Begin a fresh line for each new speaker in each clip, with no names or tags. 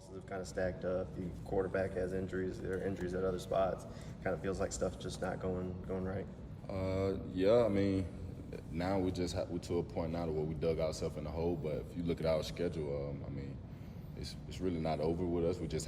losses have kind of stacked up. The quarterback has injuries. There are injuries at other spots. Kind of feels like stuff's just not going right.
Yeah, I mean, now we're to a point now where we dug ourselves in the hole. But if you look at our schedule, I mean, it's really not over with us. We just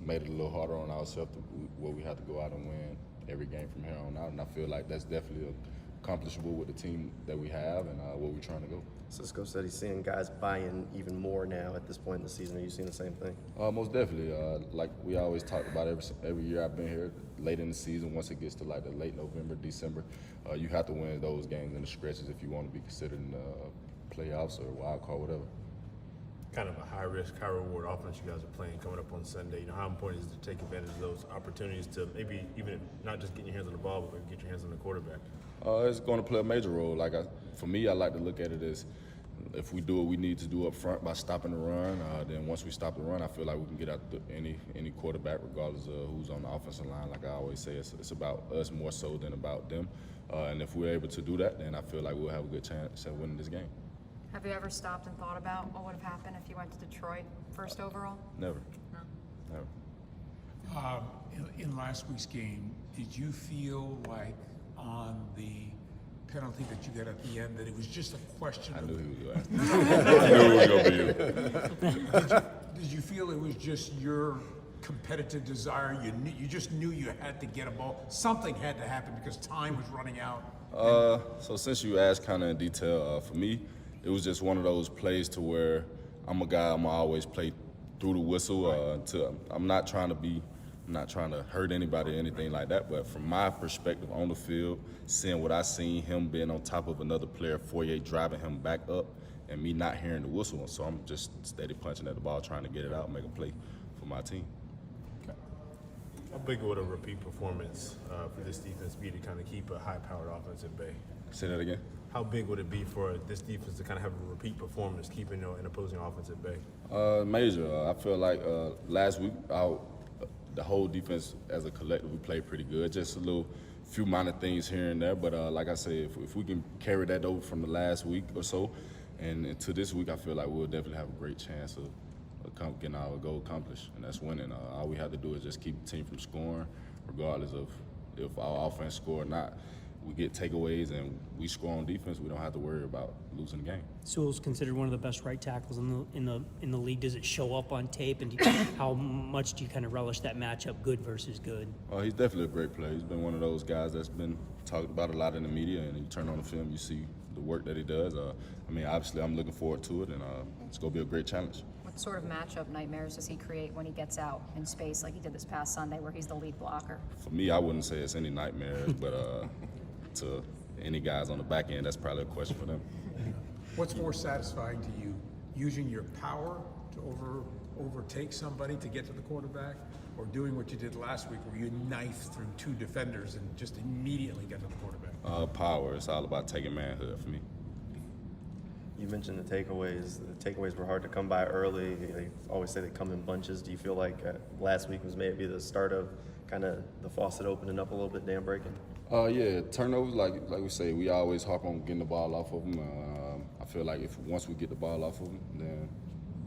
made it a little harder on ourselves where we have to go out and win every game from here on out. And I feel like that's definitely accomplishable with the team that we have and where we're trying to go.
Cisco said he's seeing guys buy in even more now at this point in the season. Are you seeing the same thing?
Most definitely. Like we always talked about every year I've been here, late in the season, once it gets to like the late November, December, you have to win those games in the stretches if you want to be considered in the playoffs or wild card, whatever.
Kind of a high risk, high reward offense you guys are playing coming up on Sunday. You know, how important is it to take advantage of those opportunities to maybe even if not just getting your hands on the ball, but maybe get your hands on the quarterback?
It's going to play a major role. For me, I like to look at it as if we do what we need to do up front by stopping the run, then once we stop the run, I feel like we can get out any quarterback, regardless of who's on the offensive line. Like I always say, it's about us more so than about them. And if we're able to do that, then I feel like we'll have a good chance at winning this game.
Have you ever stopped and thought about what would have happened if you went to Detroit first overall?
Never.
No.
Never.
In last week's game, did you feel like on the penalty that you got at the end that it was just a question
I
of...
knew he was going to I knew it was going to be you.
Did you feel it was just your competitive desire? You just knew you had to get a ball. Something had to happen because time was running out.
So since you asked kind of in detail, for me, it was just one of those plays to where I'm a guy, I'm always play through the whistle. I'm not trying to hurt anybody or anything like that, but from my perspective on the field, seeing what I seen, him being on top of another player, Foyer driving him back up, and me not hearing the whistle, so I'm just steady punching at the ball, trying to get it out, make a play for my team.
How big would a repeat performance for this defense be to kind of keep a high-powered offense at bay?
Say that again?
How big would it be for this defense to kind of have a repeat performance, keeping an opposing offense at bay?
Major. I feel like last week, the whole defense as a collective, we played pretty good. Just a few minor things here and there, but like I said, if we can carry that over from the last week or so and into this week, I feel like we'll definitely have a great chance of getting our goal accomplished, and that's winning. All we have to do is just keep the team from scoring, regardless of if our offense score or not. We get takeaways and we score on defense, we don't have to worry about losing the game.
Sewell's considered one of the best right tackles in the league. Does it show up on tape, and how much do you kind of relish that matchup, good versus good?
He's definitely a great player. He's been one of those guys that's been talked about a lot in the media, and you turn on the film, you see the work that he does. I mean, obviously, I'm looking forward to it, and it's going to be a great challenge.
What sort of matchup nightmares does he create when he gets out in space like he did this past Sunday where he's the lead blocker?
For me, I wouldn't say it's any nightmares, but to any guys on the back end, that's probably a question for them.
What's more satisfying to you, using your power to overtake somebody to get to the quarterback, or doing what you did last week where you knifed through two defenders and just immediately got to the quarterback?
Power. It's all about taking manhood for me.
You mentioned the takeaways. The takeaways were hard to come by early. They always say they come in bunches. Do you feel like last week was maybe the start of kind of the faucet opening up a little bit, dam breaking?
Yeah, turnovers, like we say, we always harp on getting the ball off of them. I feel like once we get the ball off of them, then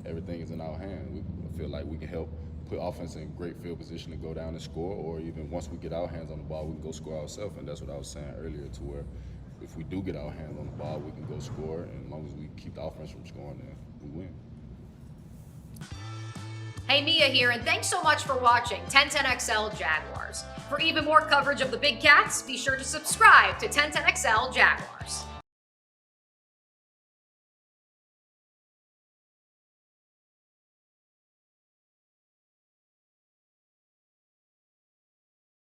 everything is in our hands. I feel like we can help put offense in great field position to go down and score, or even once we get our hands on the ball, we can go score ourselves. And that's what I was saying earlier, to where if we do get our hands on the ball, we can go score, and as long as we keep the offense from scoring, then we win.
Hey, Mia here, and thanks so much for watching 1010XL Jaguars. For even more coverage of the Big Cats, be sure to subscribe to 1010XL Jaguars.